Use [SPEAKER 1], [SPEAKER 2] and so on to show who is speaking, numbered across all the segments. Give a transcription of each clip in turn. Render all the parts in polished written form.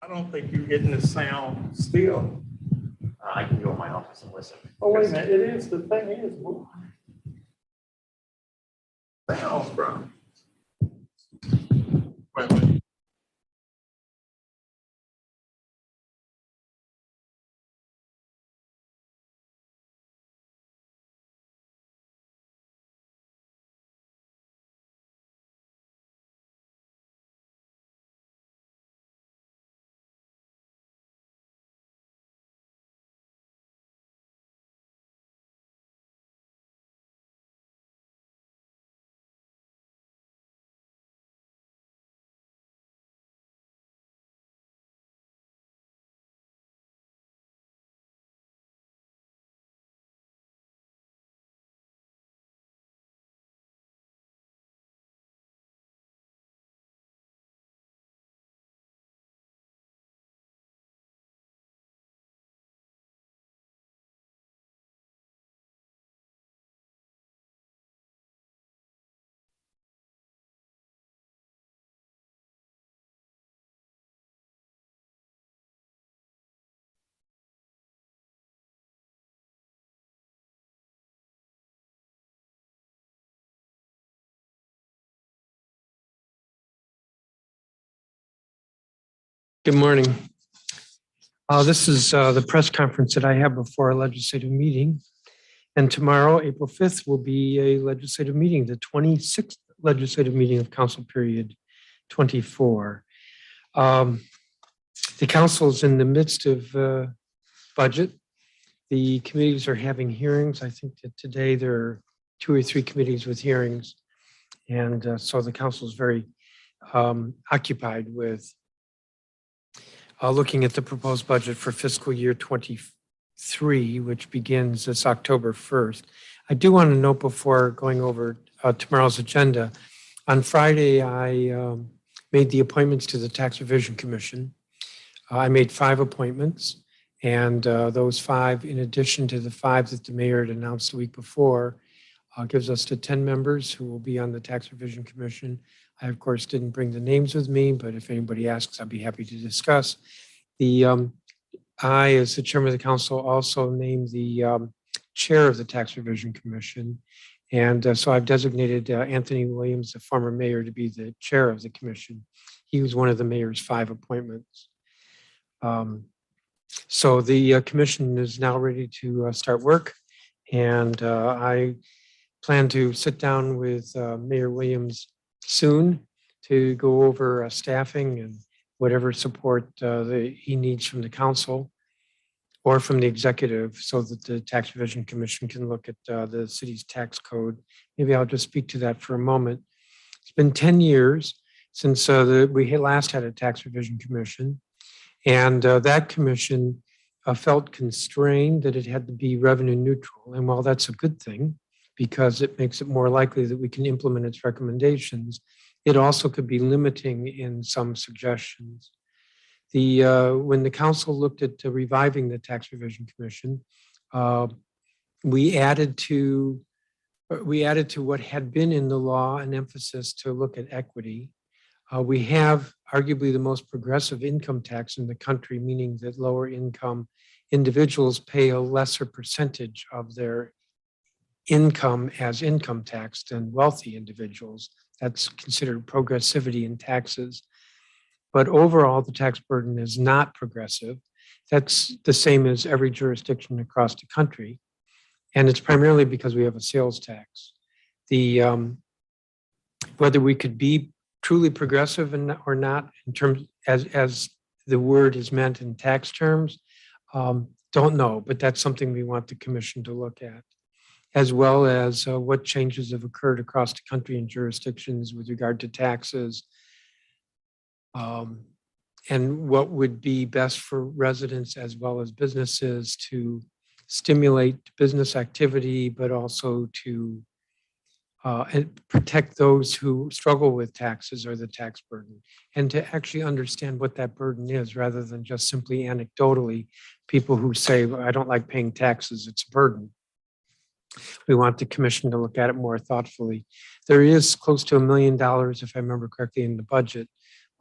[SPEAKER 1] I don't think you're getting the sound still.
[SPEAKER 2] I can go in my office and listen.
[SPEAKER 1] Oh, wait a minute, it is, the thing is, sounds, bro. Wait.
[SPEAKER 3] Good morning. This is the press conference that I have before a legislative meeting. And tomorrow, April 5th, will be a legislative meeting, the 26th legislative meeting of council period 24. The council is in the midst of budget. The committees are having hearings. I think that today there are 2 or 3 committees with hearings. And so the council is very occupied with looking at the proposed budget for fiscal year 23, which begins this October 1st. I do want to note before going over tomorrow's agenda, on Friday, I made the appointments to the Tax Revision Commission. I made 5 appointments, and those 5, in addition to the 5 that the mayor had announced the week before, gives us to 10 members who will be on the Tax Revision Commission. I, of course, didn't bring the names with me, but if anybody asks, I'd be happy to discuss. I, as the chairman of the council, also named the chair of the Tax Revision Commission. And so I've designated Anthony Williams, the former mayor, to be the chair of the commission. He was one of the mayor's 5 appointments. So the commission is now ready to start work. And I plan to sit down with Mayor Williams soon to go over staffing and whatever support he needs from the council or from the executive so that the Tax Revision Commission can look at the city's tax code. Maybe I'll just speak to that for a moment. It's been 10 years since we last had a Tax Revision Commission, and that commission felt constrained that it had to be revenue neutral. And while that's a good thing, because it makes it more likely that we can implement its recommendations, it also could be limiting in some suggestions. When the council looked at reviving the Tax Revision Commission, we added to what had been in the law an emphasis to look at equity. We have arguably the most progressive income tax in the country, meaning that lower income individuals pay a lesser percentage of their income as income tax than wealthy individuals. That's considered progressivity in taxes. But overall, the tax burden is not progressive. That's the same as every jurisdiction across the country. And it's primarily because we have a sales tax. Whether we could be truly progressive or not in terms as the word is meant in tax terms, don't know, but that's something we want the commission to look at, as well as what changes have occurred across the country in jurisdictions with regard to taxes, and what would be best for residents as well as businesses to stimulate business activity, but also to protect those who struggle with taxes or the tax burden, and to actually understand what that burden is rather than just simply anecdotally people who say, well, I don't like paying taxes, it's a burden. We want the commission to look at it more thoughtfully. There is close to $1 million, if I remember correctly, in the budget,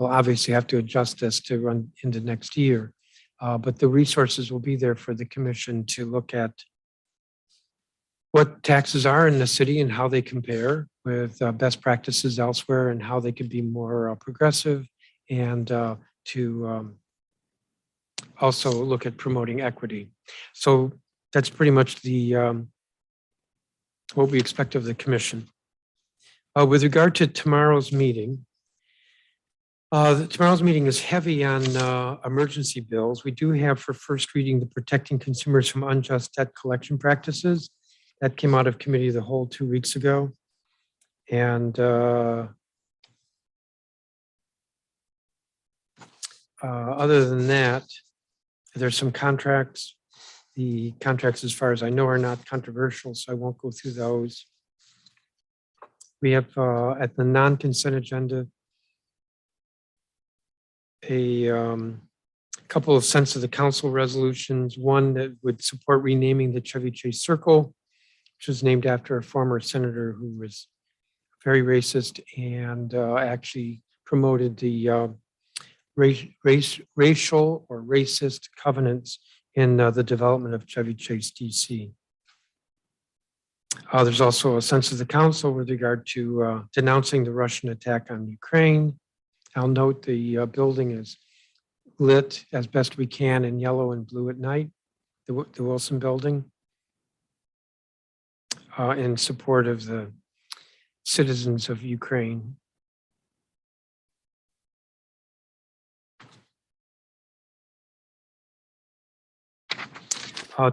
[SPEAKER 3] we'll obviously have to adjust this to run into next year. But the resources will be there for the commission to look at what taxes are in the city and how they compare with best practices elsewhere and how they could be more progressive, and to also look at promoting equity. So that's pretty much the what we expect of the commission. With regard to tomorrow's meeting, tomorrow's meeting is heavy on emergency bills. We do have for first reading the Protecting Consumers from Unjust Debt Collection Practices. That came out of committee of the whole 2 weeks ago. And other than that, there's some contracts. The contracts, as far as I know, are not controversial, so I won't go through those. We have at the non-consent agenda a couple of sense of the council resolutions. One that would support renaming the Chevy Chase Circle, which was named after a former senator who was very racist and actually promoted the racial or racist covenants in the development of Chevy Chase, DC. There's also a sense of the council with regard to denouncing the Russian attack on Ukraine. I'll note the building is lit as best we can in yellow and blue at night, the Wilson building, in support of the citizens of Ukraine.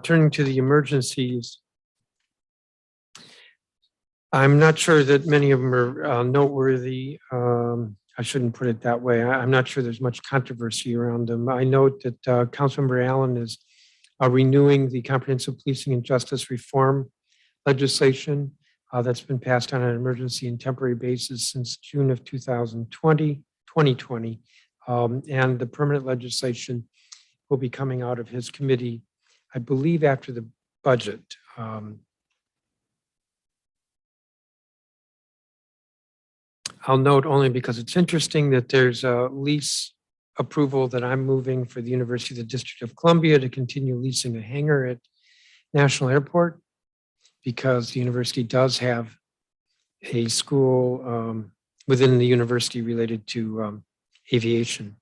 [SPEAKER 3] Turning to the emergencies, I'm not sure that many of them are noteworthy. I shouldn't put it that way. I'm not sure there's much controversy around them. I note that Councilmember Allen is renewing the Comprehensive Policing and Justice Reform legislation that's been passed on an emergency and temporary basis since June of 2020. And the permanent legislation will be coming out of his committee, I believe, after the budget. I'll note only because it's interesting that there's a lease approval that I'm moving for the University of the District of Columbia to continue leasing a hangar at National Airport, because the university does have a school within the university related to aviation.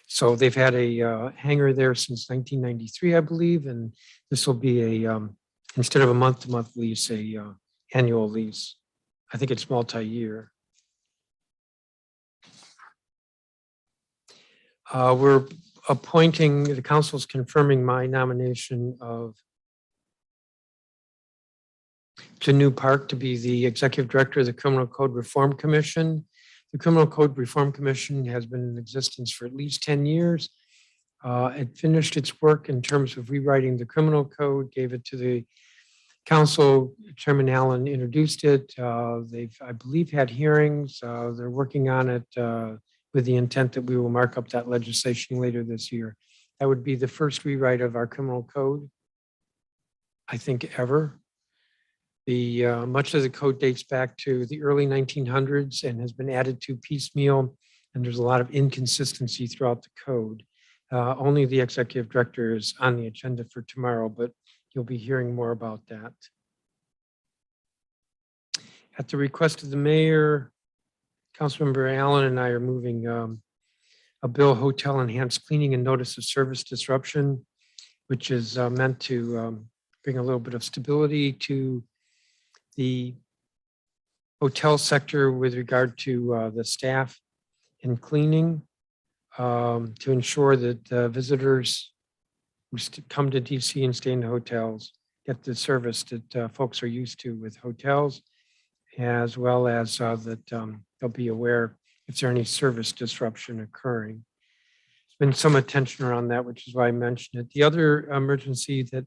[SPEAKER 3] So they've had a hangar there since 1993, I believe, and this will be a, instead of a month-to-month lease, a annual lease. I think it's multi-year. We're appointing, the council's confirming my nomination of Janu Park to be the executive director of the Criminal Code Reform Commission. The Criminal Code Reform Commission has been in existence for at least 10 years. It finished its work in terms of rewriting the criminal code, gave it to the council. Chairman Allen introduced it. They've, I believe, had hearings. They're working on it with the intent that we will mark up that legislation later this year. That would be the first rewrite of our criminal code, I think, ever. Much of the code dates back to the early 1900s and has been added to piecemeal, and there's a lot of inconsistency throughout the code. Only the executive director is on the agenda for tomorrow, but you'll be hearing more about that. At the request of the mayor, Councilmember Allen and I are moving a bill, Hotel Enhanced Cleaning and Notice of Service Disruption, which is meant to bring a little bit of stability to the hotel sector with regard to the staff in cleaning, to ensure that visitors who come to DC and stay in the hotels get the service that folks are used to with hotels, as well as that they'll be aware if there's any service disruption occurring. There's been some attention around that, which is why I mentioned it. The other emergency that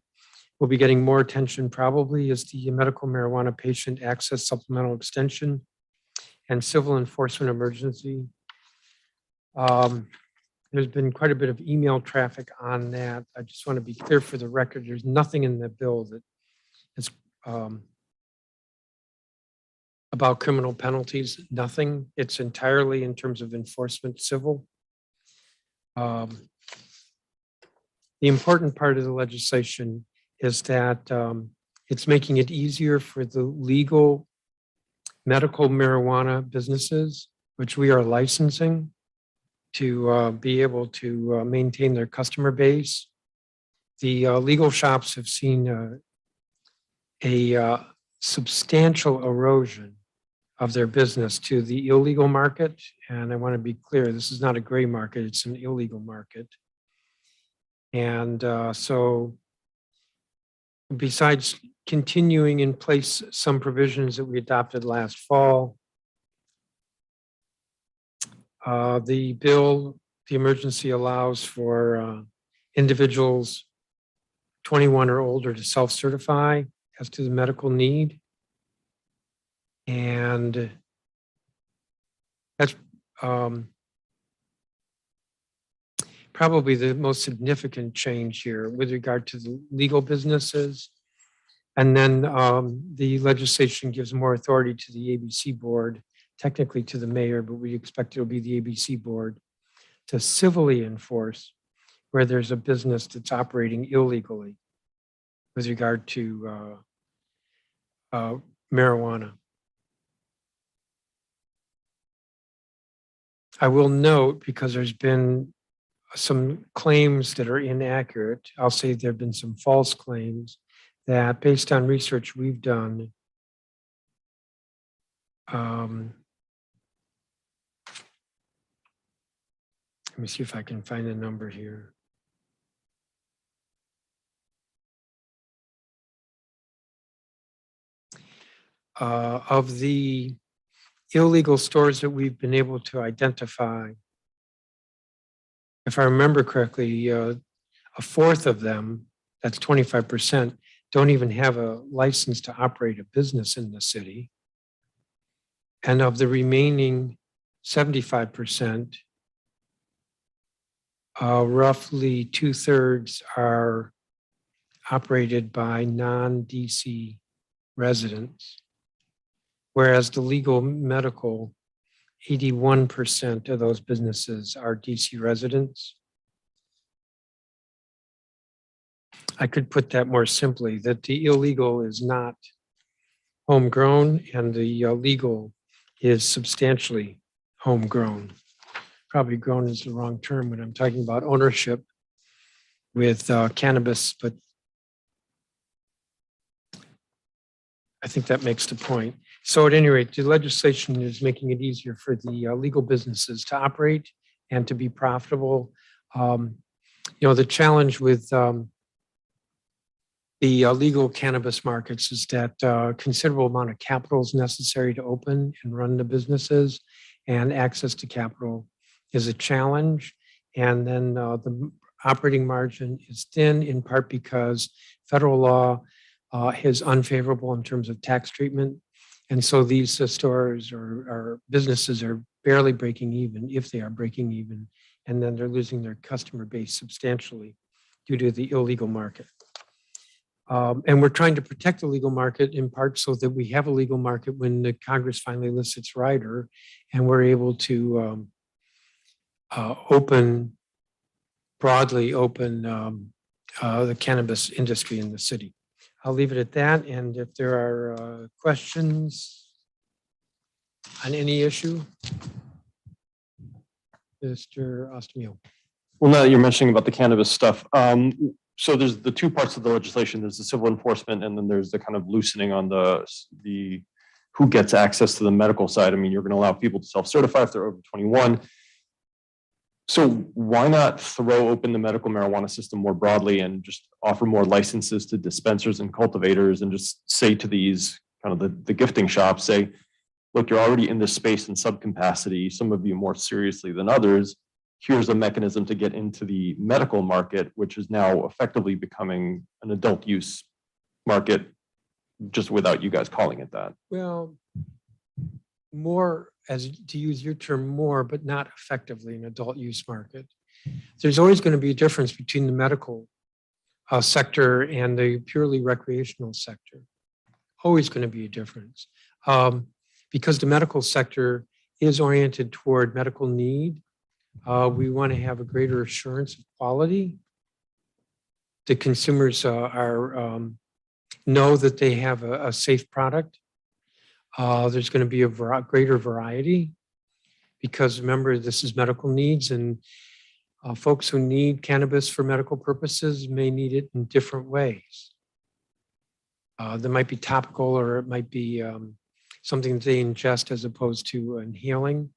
[SPEAKER 3] will be getting more attention probably is the medical marijuana patient access supplemental extension and civil enforcement emergency. There's been quite a bit of email traffic on that. I just want to be clear for the record, there's nothing in the bill that is about criminal penalties, nothing. It's entirely in terms of enforcement, civil. The important part of the legislation is that it's making it easier for the legal medical marijuana businesses, which we are licensing, to be able to maintain their customer base. The legal shops have seen a substantial erosion of their business to the illegal market. And I want to be clear, this is not a gray market, it's an illegal market. And so besides continuing in place some provisions that we adopted last fall, the bill, the emergency allows for individuals 21 or older to self-certify as to the medical need. And that's probably the most significant change here with regard to the legal businesses. And then the legislation gives more authority to the ABC board, technically to the mayor, but we expect it'll be the ABC board to civilly enforce where there's a business that's operating illegally with regard to marijuana. I will note, because there's been some claims that are inaccurate, I'll say there have been some false claims, that based on research we've done, let me see if I can find a number here. Of the illegal stores that we've been able to identify, if I remember correctly, a fourth of them, that's 25%, don't even have a license to operate a business in the city. And of the remaining 75%, roughly 2/3 are operated by non-DC residents, whereas the legal medical, 81% of those businesses are DC residents. I could put that more simply, that the illegal is not homegrown and the legal is substantially homegrown. Probably grown is the wrong term when I'm talking about ownership with cannabis, but I think that makes the point. So at any rate, the legislation is making it easier for the legal businesses to operate and to be profitable. The challenge with the legal cannabis markets is that a considerable amount of capital is necessary to open and run the businesses, and access to capital is a challenge. And then the operating margin is thin, in part because federal law is unfavorable in terms of tax treatment. And so these stores or businesses are barely breaking even, if they are breaking even, and then they're losing their customer base substantially due to the illegal market. And we're trying to protect the legal market in part so that we have a legal market when the Congress finally lifts its rider and we're able to broadly open the cannabis industry in the city. I'll leave it at that. And if there are questions on any issue, Mr. Ostemio.
[SPEAKER 4] Well, now that you're mentioning about the cannabis stuff, so there's the two parts of the legislation. There's the civil enforcement, and then there's the kind of loosening on the who gets access to the medical side. I mean, you're going to allow people to self-certify if they're over 21. So why not throw open the medical marijuana system more broadly and just offer more licenses to dispensers and cultivators, and just say to these kind of the gifting shops, say, look, you're already in this space in subcapacity, some of you more seriously than others. Here's a mechanism to get into the medical market, which is now effectively becoming an adult use market, just without you guys calling it that.
[SPEAKER 3] Well, more, as to use your term, more, but not effectively an adult use market. There's always going to be a difference between the medical sector and the purely recreational sector. Always going to be a difference. because the medical sector is oriented toward medical need, we want to have a greater assurance of quality. The consumers know that they have a safe product. There's going to be a greater variety because remember, this is medical needs, and folks who need cannabis for medical purposes may need it in different ways. There might be topical, or it might be something that they ingest as opposed to inhaling.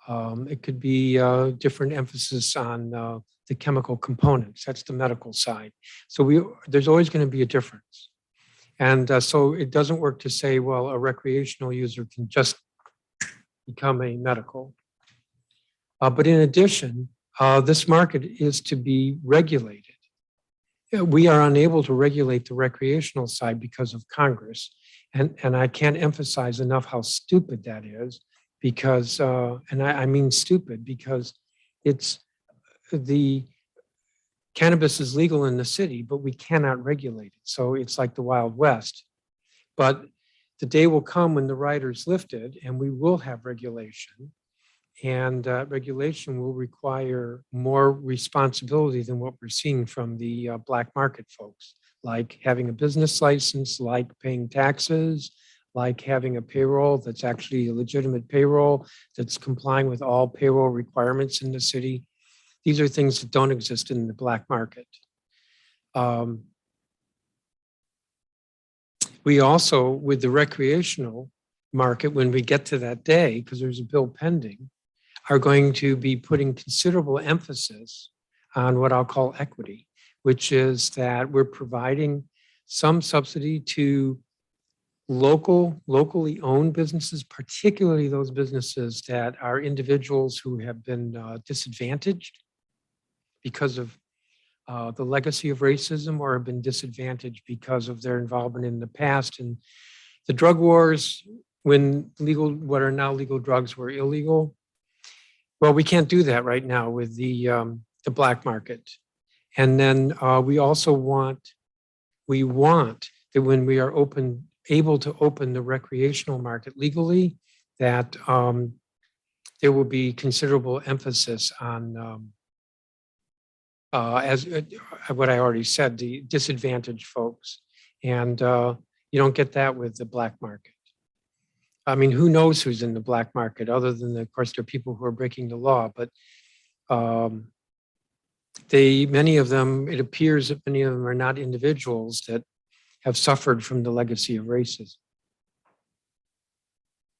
[SPEAKER 3] It could be different emphasis on the chemical components. That's the medical side. So there's always going to be a difference. And so it doesn't work to say, well, a recreational user can just become a medical. But in addition, this market is to be regulated. We are unable to regulate the recreational side because of Congress. And I can't emphasize enough how stupid that is because, and I mean stupid because it's the cannabis is legal in the city, but we cannot regulate it. So it's like the Wild West. But the day will come when the rider's lifted and we will have regulation. And regulation will require more responsibility than what we're seeing from the black market folks, like having a business license, like paying taxes, like having a payroll that's actually a legitimate payroll, that's complying with all payroll requirements in the city. These are things that don't exist in the black market. We also, with the recreational market, when we get to that day, because there's a bill pending, are going to be putting considerable emphasis on what I'll call equity, which is that we're providing some subsidy to locally owned businesses, particularly those businesses that are individuals who have been disadvantaged because of the legacy of racism or have been disadvantaged because of their involvement in the past. And the drug wars, when what are now legal drugs were illegal, well, we can't do that right now with the black market. And then we also want that when we are able to open the recreational market legally, that there will be considerable emphasis on, as what I already said, the disadvantaged folks. And you don't get that with the black market. I mean, who knows who's in the black market other than, of course, there are people who are breaking the law, but many of them, it appears that many of them are not individuals that have suffered from the legacy of racism.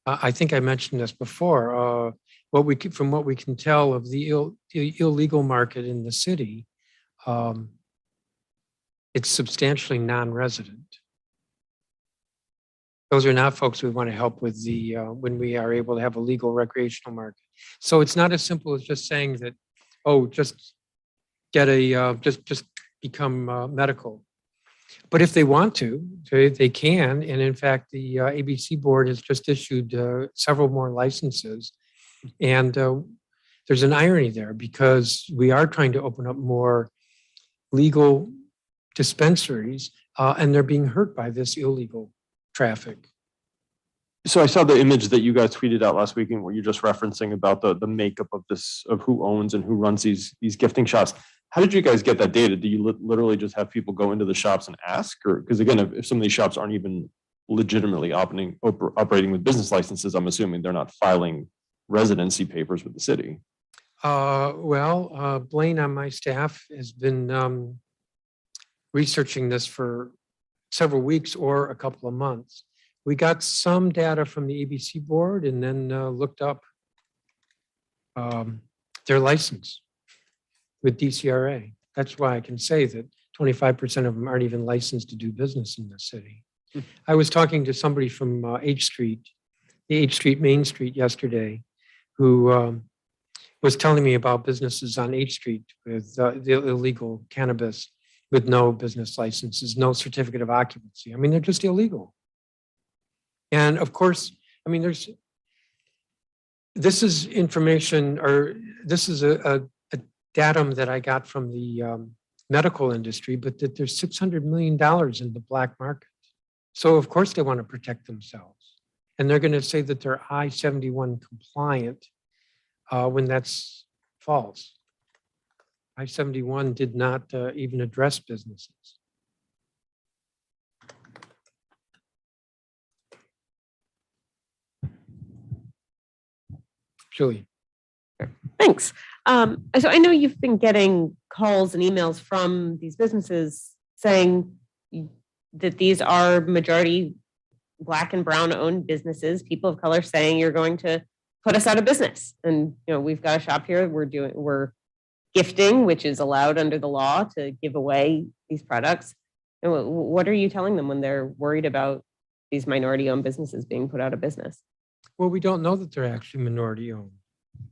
[SPEAKER 3] I think I mentioned this before. From what we can tell of the illegal market in the city, it's substantially non-resident. Those are not folks we want to help with when we are able to have a legal recreational market. So it's not as simple as just saying that, oh, just get just become medical. But if they want to, they can. And in fact, the ABC board has just issued several more licenses. And there's an irony there because we are trying to open up more legal dispensaries and they're being hurt by this illegal traffic.
[SPEAKER 4] So I saw the image that you guys tweeted out last week and what you're just referencing about the makeup of who owns and who runs these gifting shops. How did you guys get that data? Do you literally just have people go into the shops and ask? Or because again, if some of these shops aren't even legitimately operating with business licenses, I'm assuming they're not filing residency papers with the city.
[SPEAKER 3] Blaine on my staff has been researching this for several weeks or a couple of months. We got some data from the ABC board and then looked up their license with DCRA. That's why I can say that 25% of them aren't even licensed to do business in the city. I was talking to somebody from H Street, the H Street Main Street yesterday, who was telling me about businesses on H Street with the illegal cannabis with no business licenses, no certificate of occupancy. I mean, they're just illegal. And of course, I mean, this is information, or this is a datum that I got from the medical industry, but that there's $600 million in the black market. So of course they want to protect themselves. And they're going to say that they're I-71 compliant when that's false. I-71 did not even address businesses. Julie.
[SPEAKER 5] Thanks. So I know you've been getting calls and emails from these businesses saying that these are majority Black and brown owned businesses, people of color saying you're going to put us out of business. And, we've got a shop here, we're gifting, which is allowed under the law to give away these products. And what are you telling them when they're worried about these minority owned businesses being put out of business?
[SPEAKER 3] Well, we don't know that they're actually minority owned.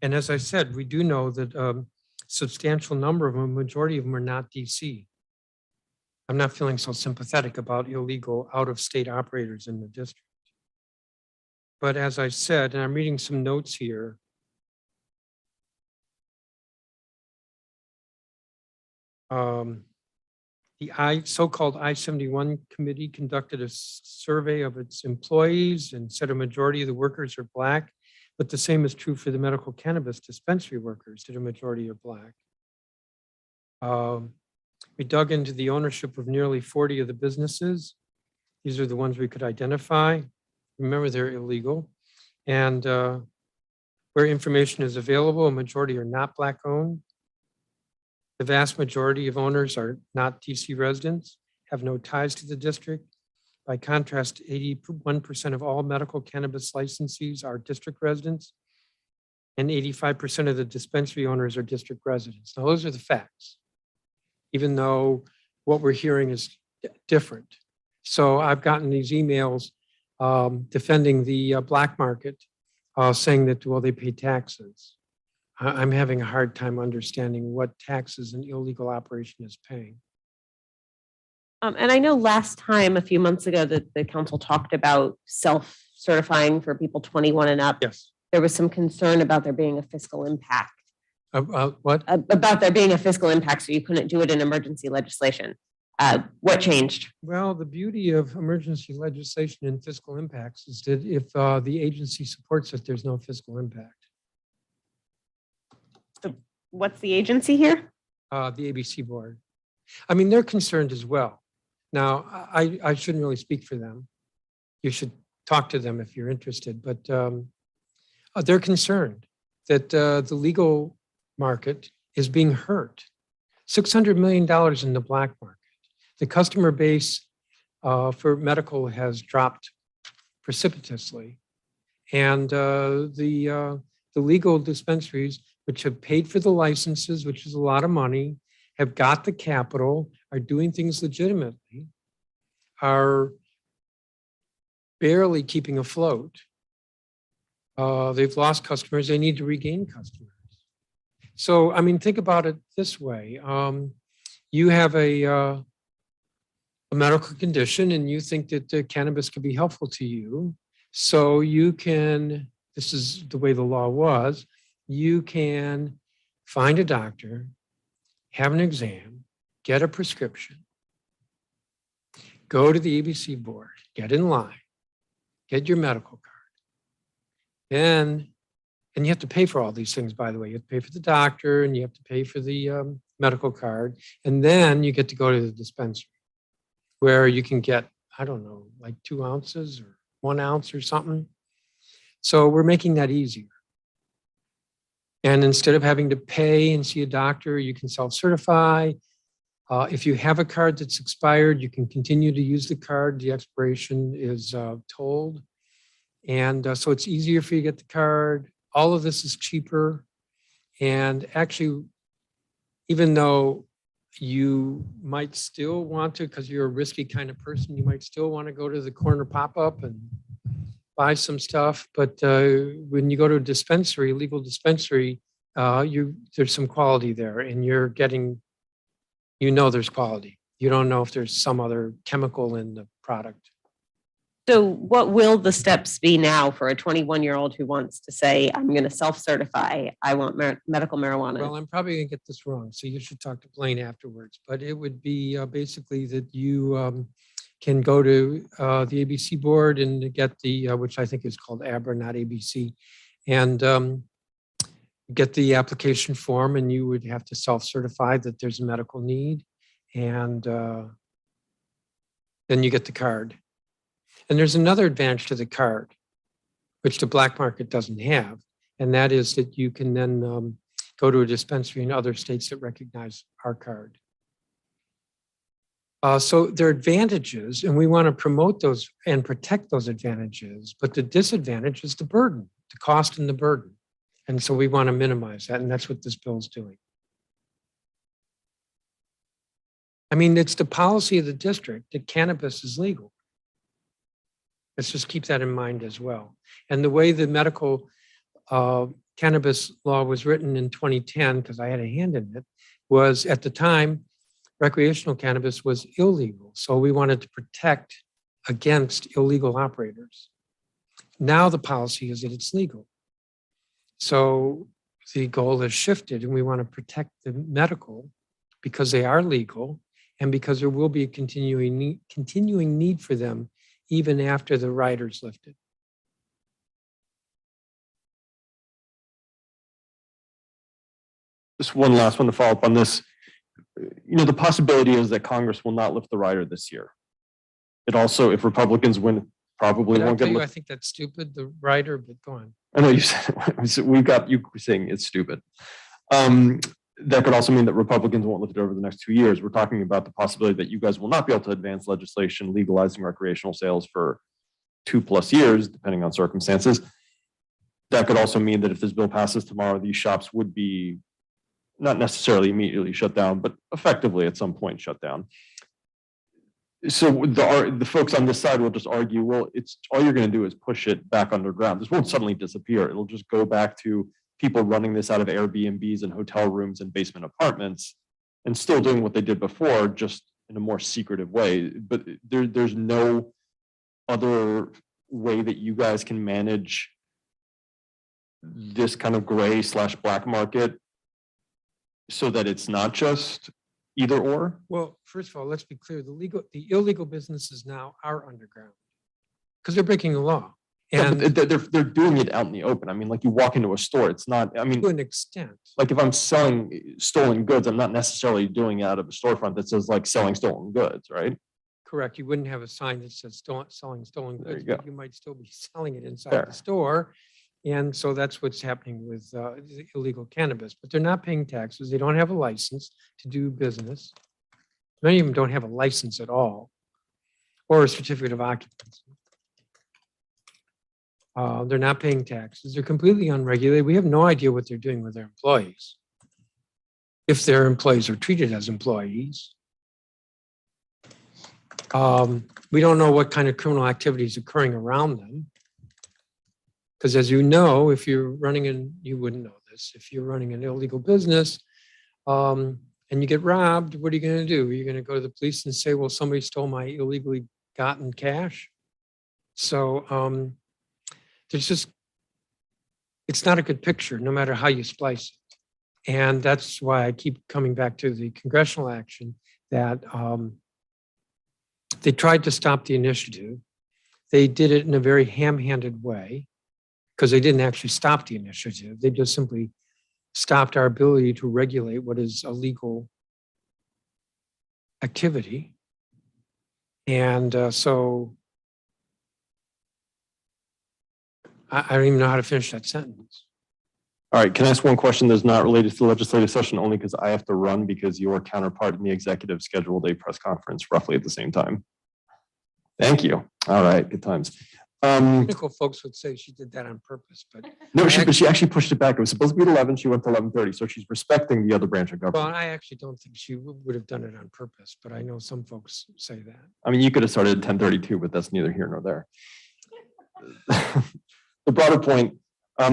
[SPEAKER 3] And as I said, we do know that a substantial number of them, a majority of them are not DC. I'm not feeling so sympathetic about illegal out-of-state operators in the district. But as I said, and I'm reading some notes here, the so-called I-71 committee conducted a survey of its employees and said a majority of the workers are Black, but the same is true for the medical cannabis dispensary workers, that a majority are Black. We dug into the ownership of nearly 40 of the businesses. These are the ones we could identify. Remember, they're illegal. And where information is available, a majority are not Black owned. The vast majority of owners are not DC residents, have no ties to the district. By contrast, 81% of all medical cannabis licensees are district residents, and 85% of the dispensary owners are district residents. Now, those are the facts, even though what we're hearing is different. So I've gotten these emails defending the black market, saying that, well, they pay taxes. I'm having a hard time understanding what taxes an illegal operation is paying.
[SPEAKER 5] And I know last time, a few months ago, that the council talked about self-certifying for people 21 and up.
[SPEAKER 3] Yes.
[SPEAKER 5] There was some concern about there being a fiscal impact.
[SPEAKER 3] What?
[SPEAKER 5] About there being a fiscal impact, so you couldn't do it in emergency legislation. What changed?
[SPEAKER 3] Well, the beauty of emergency legislation and fiscal impacts is that if the agency supports it, there's no fiscal impact.
[SPEAKER 5] So what's the agency here?
[SPEAKER 3] The ABC board. I mean, they're concerned as well. Now, I shouldn't really speak for them. You should talk to them if you're interested, but they're concerned that the legal market is being hurt. $600 million in the black market. The customer base for medical has dropped precipitously. And the legal dispensaries, which have paid for the licenses, which is a lot of money, have got the capital, are doing things legitimately, are barely keeping afloat. They've lost customers, they need to regain customers. So, I mean, think about it this way. You have a medical condition and you think that cannabis could be helpful to you. So you can, this is the way the law was, you can find a doctor, have an exam, get a prescription, go to the ABC board, get in line, get your medical card. Then, and you have to pay for all these things, by the way. You have to pay for the doctor and you have to pay for the medical card. And then you get to go to the dispensary where you can get, I don't know, like 2 ounces or 1 ounce or something. So we're making that easier. And instead of having to pay and see a doctor, you can self-certify. If you have a card that's expired, you can continue to use the card. The expiration is told. And so it's easier for you to get the card. All of this is cheaper. And actually, even though you might still want to, because you're a risky kind of person, you might still want to go to the corner pop-up and buy some stuff. But when you go to a dispensary, legal dispensary, there's some quality there and you're getting, there's quality. You don't know if there's some other chemical in the product.
[SPEAKER 5] So what will the steps be now for a 21-year-old who wants to say, I'm going to self-certify, I want medical marijuana?
[SPEAKER 3] Well, I'm probably going to get this wrong, so you should talk to Blaine afterwards. But it would be basically that you can go to the ABC board and get the, which I think is called ABRA, not ABC, and get the application form, and you would have to self-certify that there's a medical need, and then you get the card. And there's another advantage to the card, which the black market doesn't have, and that is that you can then go to a dispensary in other states that recognize our card. So there are advantages, and we want to promote those and protect those advantages, but the disadvantage is the burden, the cost and the burden. And so we want to minimize that, and that's what this bill is doing. I mean, it's the policy of the district that cannabis is legal. Let's just keep that in mind as well. And the way the medical cannabis law was written in 2010, because I had a hand in it, was at the time, recreational cannabis was illegal. So we wanted to protect against illegal operators. Now the policy is that it's legal. So the goal has shifted, and we want to protect the medical because they are legal and because there will be a continuing need for them even after the rider's lifted.
[SPEAKER 4] Just one last one to follow up on this. You know, the possibility is that Congress will not lift the rider this year. It also, if Republicans win, probably
[SPEAKER 3] Did I
[SPEAKER 4] won't
[SPEAKER 3] tell
[SPEAKER 4] get
[SPEAKER 3] you I
[SPEAKER 4] lifted.
[SPEAKER 3] think that's stupid, the rider, but go on.
[SPEAKER 4] I know you said we got you saying it's stupid. That could also mean that Republicans won't lift it over the next 2 years. We're talking about the possibility that you guys will not be able to advance legislation legalizing recreational sales for 2+ years, depending on circumstances. That could also mean that if this bill passes tomorrow, these shops would be not necessarily immediately shut down, but effectively at some point shut down. So the folks on this side will just argue, well, it's all you're going to do is push it back underground. This won't suddenly disappear. It'll just go back to people running this out of Airbnbs and hotel rooms and basement apartments and still doing what they did before, just in a more secretive way. But there's no other way that you guys can manage this kind of gray/black market so that it's not just either or?
[SPEAKER 3] Well, first of all, let's be clear. The illegal businesses now are underground because they're breaking the law.
[SPEAKER 4] Yeah,
[SPEAKER 3] And
[SPEAKER 4] but they're doing it out in the open. I mean, like you walk into a store, it's not, I mean,
[SPEAKER 3] to an extent,
[SPEAKER 4] like if I'm selling stolen goods, I'm not necessarily doing it out of a storefront that says like selling stolen goods, right?
[SPEAKER 3] correct. You wouldn't have a sign that says selling stolen
[SPEAKER 4] There
[SPEAKER 3] goods,
[SPEAKER 4] you
[SPEAKER 3] but you might still be selling it inside
[SPEAKER 4] Fair.
[SPEAKER 3] the store. And so that's what's happening with the illegal cannabis, but they're not paying taxes. They don't have a license to do business. Many of them don't have a license at all or a certificate of occupancy. They're not paying taxes. They're completely unregulated. We have no idea what they're doing with their employees. If their employees are treated as employees. We don't know what kind of criminal activity is occurring around them. Because as you know, if you're running you wouldn't know this, if you're running an illegal business and you get robbed, what are you going to do? Are you going to go to the police and say, well, somebody stole my illegally gotten cash? So it's not a good picture, no matter how you splice it. And that's why I keep coming back to the congressional action that they tried to stop the initiative. They did it in a very ham-handed way because they didn't actually stop the initiative. They just simply stopped our ability to regulate what is a legal activity. And so I don't even know how to finish that sentence.
[SPEAKER 4] All right, can I ask one question that's not related to the legislative session, only because I have to run because your counterpart in the executive scheduled a press conference roughly at the same time. Thank you. All right, good times.
[SPEAKER 3] Technical folks would say she did that on purpose, but
[SPEAKER 4] No, but she actually pushed it back. It was supposed to be at 11. She went to 11:30. So she's respecting the other branch of
[SPEAKER 3] well,
[SPEAKER 4] government.
[SPEAKER 3] I actually don't think she would have done it on purpose, but I know some folks say that.
[SPEAKER 4] I mean, you could have started at 10:32, but that's neither here nor there. The broader point.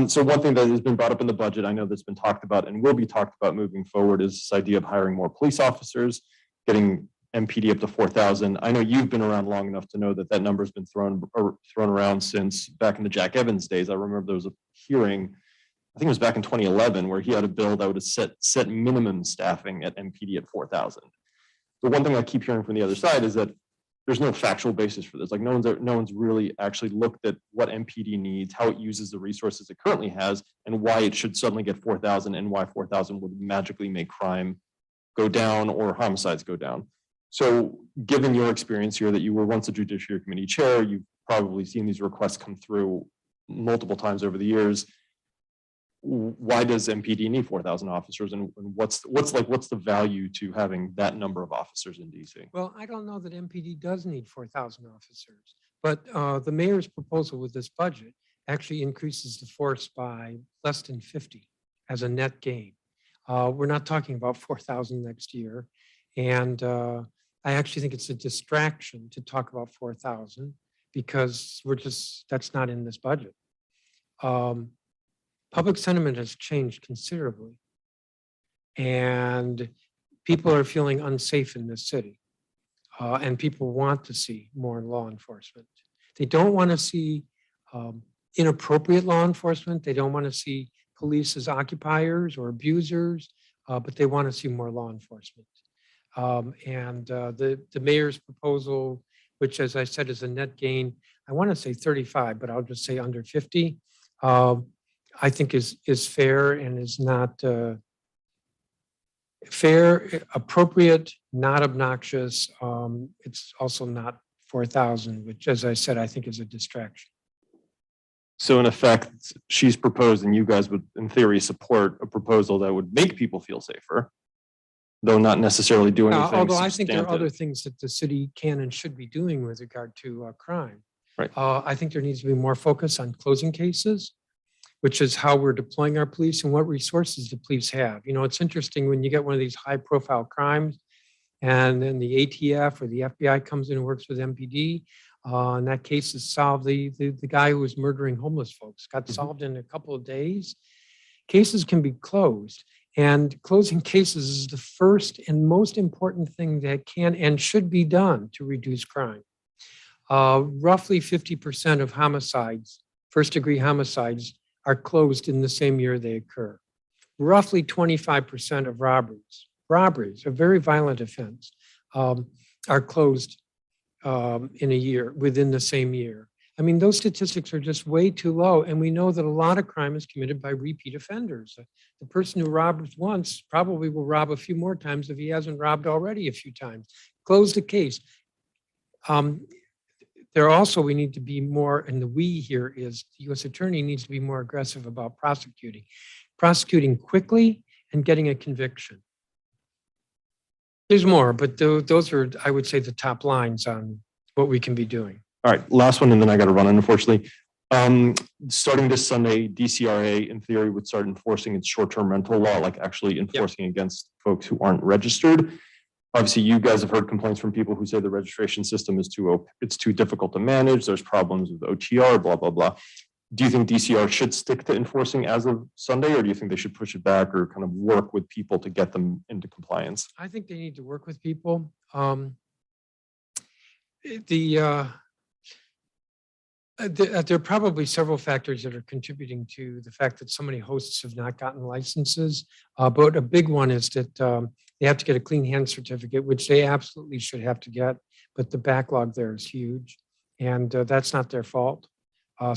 [SPEAKER 4] So one thing that has been brought up in the budget, I know that's been talked about and will be talked about moving forward, is this idea of hiring more police officers, getting MPD up to 4,000. I know you've been around long enough to know that that number has been thrown around since back in the Jack Evans days. I remember there was a hearing, I think it was back in 2011, where he had a bill that would have set minimum staffing at MPD at 4,000. The one thing I keep hearing from the other side is that there's no factual basis for this. Like no one's really actually looked at what MPD needs, how it uses the resources it currently has, and why it should suddenly get 4,000 and why 4,000 would magically make crime go down or homicides go down. So given your experience here that you were once a Judiciary Committee chair, you've probably seen these requests come through multiple times over the years. Why does MPD need 4,000 officers, and what's the value to having that number of officers in DC?
[SPEAKER 3] Well, I don't know that MPD does need 4,000 officers, but the mayor's proposal with this budget actually increases the force by less than 50 as a net gain. We're not talking about 4,000 next year. And I actually think it's a distraction to talk about 4,000 because that's not in this budget. Public sentiment has changed considerably. And people are feeling unsafe in this city. And people want to see more law enforcement. They don't want to see inappropriate law enforcement. They don't want to see police as occupiers or abusers, but they want to see more law enforcement. The mayor's proposal, which, as I said, is a net gain, I want to say 35, but I'll just say under 50, I think is fair and is not fair, appropriate, not obnoxious. It's also not 4,000, which, as I said, I think is a distraction.
[SPEAKER 4] So in effect, she's proposed, and you guys would, in theory, support a proposal that would make people feel safer, though not necessarily do anything
[SPEAKER 3] Although I think there are other
[SPEAKER 4] substantive.
[SPEAKER 3] things that the city can and should be doing with regard to crime.
[SPEAKER 4] Right.
[SPEAKER 3] I think there needs to be more focus on closing cases, which is how we're deploying our police and what resources the police have. You know, it's interesting when you get one of these high profile crimes and then the ATF or the FBI comes in and works with MPD. And that case is solved. The guy who was murdering homeless folks got solved in a couple of days. Cases can be closed. And closing cases is the first and most important thing that can and should be done to reduce crime. Roughly 50% of homicides, first-degree homicides, are closed in the same year they occur. Roughly 25% of robberies, a very violent offense, are closed in a year, within the same year. I mean, those statistics are just way too low. And we know that a lot of crime is committed by repeat offenders. The person who robs once probably will rob a few more times if he hasn't robbed already a few times. Close the case. We need to be more, and the we here is the U.S. Attorney needs to be more aggressive about prosecuting quickly and getting a conviction. There's more, but those are, I would say, the top lines on what we can be doing.
[SPEAKER 4] All right, last one, and then I got to run, unfortunately. Starting this Sunday, DCRA, in theory, would start enforcing its short-term rental law, like actually enforcing against folks who aren't registered. Obviously, you guys have heard complaints from people who say the registration system is it's too difficult to manage. There's problems with OTR, blah, blah, blah. Do you think DCR should stick to enforcing as of Sunday, or do you think they should push it back or kind of work with people to get them into compliance?
[SPEAKER 3] I think they need to work with people. There are probably several factors that are contributing to the fact that so many hosts have not gotten licenses. But a big one is that they have to get a clean hand certificate, which they absolutely should have to get. But the backlog there is huge, and that's not their fault. I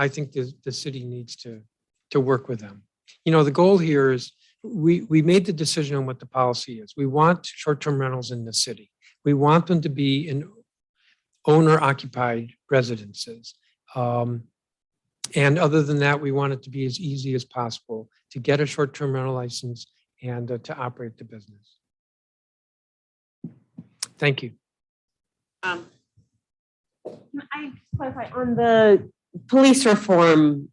[SPEAKER 3] think the city needs to work with them. You know, the goal here is we made the decision on what the policy is. We want short-term rentals in the city. We want them to be in owner-occupied residences. And other than that, we want it to be as easy as possible to get a short-term rental license and to operate the business. Thank you.
[SPEAKER 5] Can I clarify on the police reform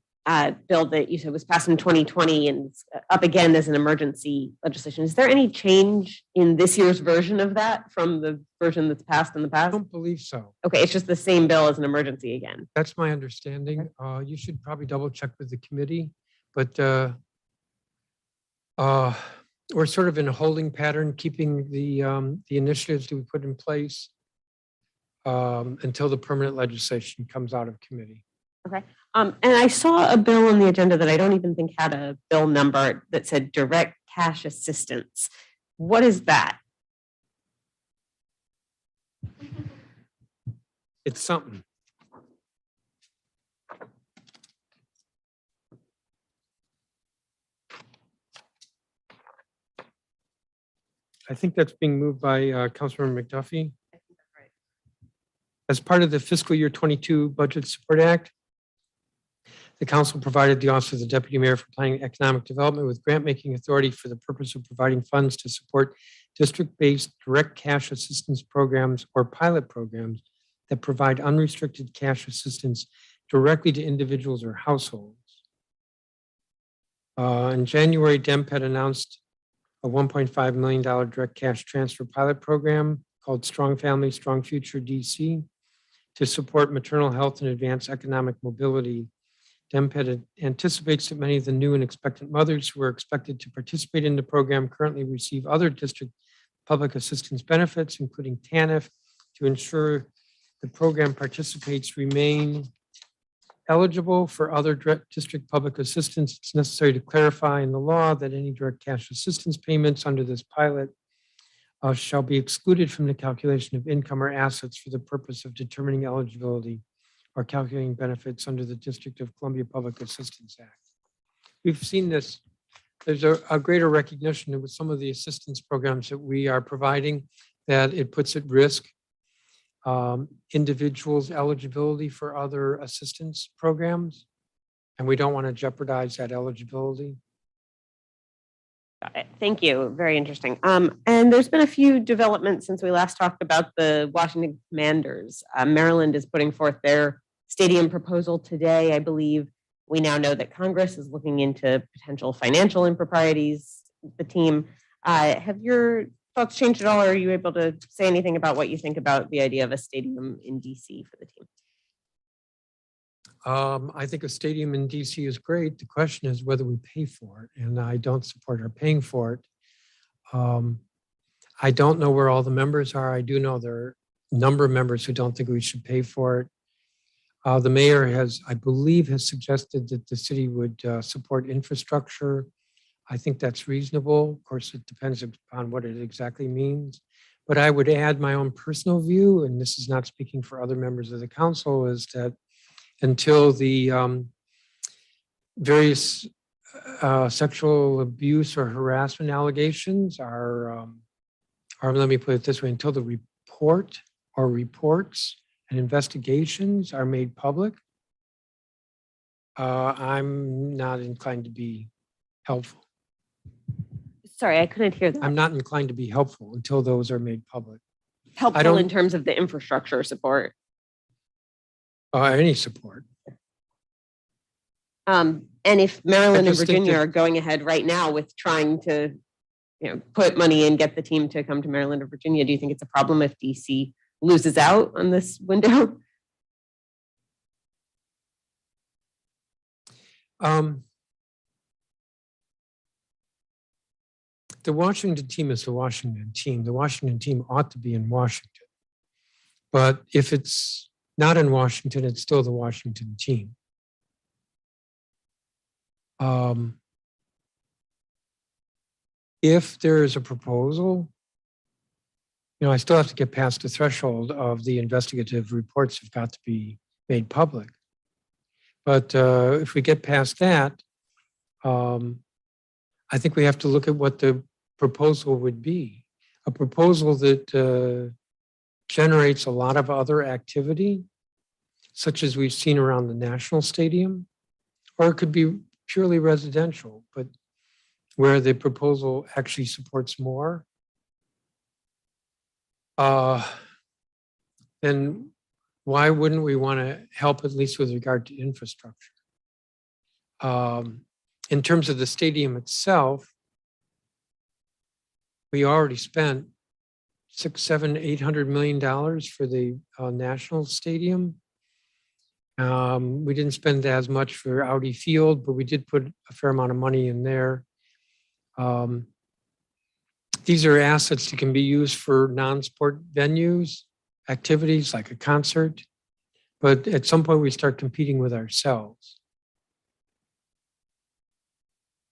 [SPEAKER 5] bill that you said was passed in 2020 and up again as an emergency legislation? Is there any change in this year's version of that from the version that's passed in the
[SPEAKER 3] I
[SPEAKER 5] past?
[SPEAKER 3] don't believe so.
[SPEAKER 5] Okay, it's just the same bill as an emergency again.
[SPEAKER 3] That's my understanding. You should probably double check with the committee, but we're sort of in a holding pattern, keeping the initiatives that we put in place until the permanent legislation comes out of committee.
[SPEAKER 5] Okay. And I saw a bill on the agenda that I don't even think had a bill number that said direct cash assistance. What is that?
[SPEAKER 3] It's something. I think that's being moved by Councilmember McDuffie. As part of the fiscal year 22 Budget Support Act, the council provided the Office of the Deputy Mayor for Planning and Economic Development with grant-making authority for the purpose of providing funds to support district-based direct cash assistance programs or pilot programs that provide unrestricted cash assistance directly to individuals or households. In January, DEMPED announced a $1.5 million direct cash transfer pilot program called Strong Family, Strong Future DC to support maternal health and advance economic mobility. DEMPED anticipates that many of the new and expectant mothers who are expected to participate in the program currently receive other district public assistance benefits, including TANF, to ensure the program participants remain eligible for other direct district public assistance. It's necessary to clarify in the law that any direct cash assistance payments under this pilot shall be excluded from the calculation of income or assets for the purpose of determining eligibility or calculating benefits under the District of Columbia Public Assistance Act. We've seen this. There's a greater recognition with some of the assistance programs that we are providing that it puts at risk individuals' eligibility for other assistance programs. And we don't want to jeopardize that eligibility.
[SPEAKER 5] Got it. Thank you. Very interesting. And there's been a few developments since we last talked about the Washington Commanders. Maryland is putting forth their stadium proposal today, I believe. We now know that Congress is looking into potential financial improprieties with the team. Have your thoughts changed at all? Or are you able to say anything about what you think about the idea of a stadium in DC for the team?
[SPEAKER 3] I think a stadium in DC is great. The question is whether we pay for it, and I don't support our paying for it. I don't know where all the members are. I do know there are a number of members who don't think we should pay for it. The mayor has, I believe, has suggested that the city would support infrastructure. I think that's reasonable. Of course, it depends upon what it exactly means. But I would add my own personal view, and this is not speaking for other members of the council, is that until the various sexual abuse or harassment allegations are, or let me put it this way, until the report or reports and investigations are made public, I'm not inclined to be helpful.
[SPEAKER 5] Sorry, I couldn't hear that.
[SPEAKER 3] I'm not inclined to be helpful until those are made public.
[SPEAKER 5] Helpful in terms of the infrastructure support.
[SPEAKER 3] Any support.
[SPEAKER 5] And if Maryland and
[SPEAKER 3] just think
[SPEAKER 5] Virginia
[SPEAKER 3] that-
[SPEAKER 5] are going ahead right now with trying to, put money in, get the team to come to Maryland or Virginia, do you think it's a problem if DC loses out on this window?
[SPEAKER 3] The Washington team is the Washington team. The Washington team ought to be in Washington. But if it's not in Washington, it's still the Washington team. If there is a proposal, I still have to get past the threshold of the investigative reports have got to be made public. But if we get past that, I think we have to look at what the proposal would be. A proposal that generates a lot of other activity, such as we've seen around the National Stadium, or it could be purely residential, but where the proposal actually supports more, then why wouldn't we want to help at least with regard to infrastructure? In terms of the stadium itself, we already spent $600, $700, $800 million for the national stadium. We didn't spend as much for Audi Field, but we did put a fair amount of money in there. These are assets that can be used for non-sport venues, activities like a concert, but at some point we start competing with ourselves.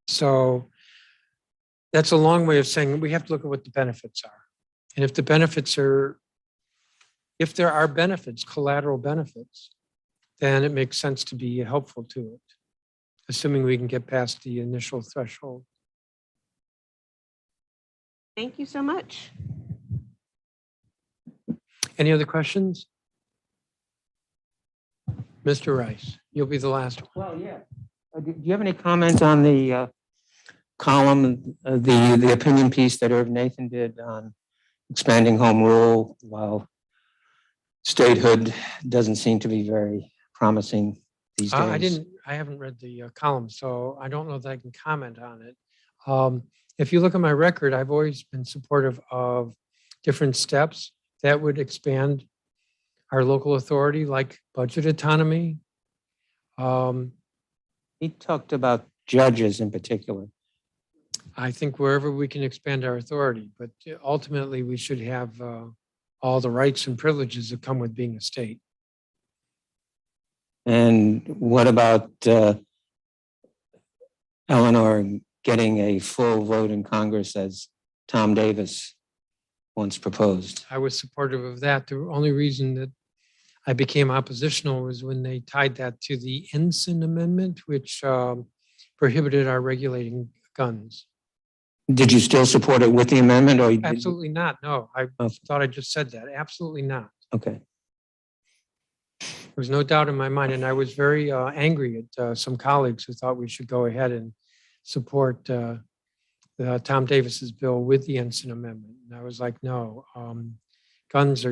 [SPEAKER 3] So that's a long way of saying we have to look at what the benefits are. And if the benefits are if there are benefits, collateral benefits, then it makes sense to be helpful to it, assuming we can get past the initial threshold.
[SPEAKER 5] Thank you so much.
[SPEAKER 3] Any other questions? Mr. Rice, you'll be the last one.
[SPEAKER 6] Well, yeah. Do you have any comments on the column, the opinion piece that Irv Nathan did on expanding home rule while statehood doesn't seem to be very promising these days?
[SPEAKER 3] I haven't read the column, so I don't know that I can comment on it. If you look at my record, I've always been supportive of different steps that would expand our local authority, like budget autonomy.
[SPEAKER 6] He talked about judges in particular.
[SPEAKER 3] I think wherever we can expand our authority, but ultimately we should have all the rights and privileges that come with being a state.
[SPEAKER 6] And what about Eleanor getting a full vote in Congress as Tom Davis once proposed?
[SPEAKER 3] I was supportive of that. The only reason that I became oppositional was when they tied that to the Ensign Amendment, which prohibited our regulating guns.
[SPEAKER 6] Did you still support it with the amendment or?
[SPEAKER 3] Absolutely not. No, I
[SPEAKER 6] Okay.
[SPEAKER 3] thought I just said that. Absolutely not.
[SPEAKER 6] Okay.
[SPEAKER 3] There was no doubt in my mind, and I was very angry at some colleagues who thought we should go ahead and support Tom Davis's bill with the Ensign Amendment. And I was like, no, guns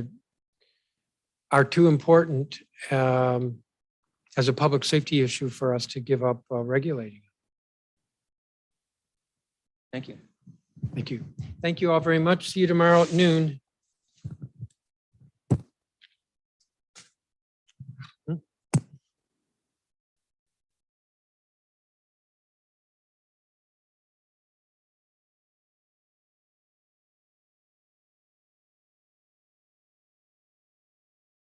[SPEAKER 3] are too important as a public safety issue for us to give up regulating.
[SPEAKER 6] Thank you.
[SPEAKER 3] Thank you. Thank you all very much. See you tomorrow at noon.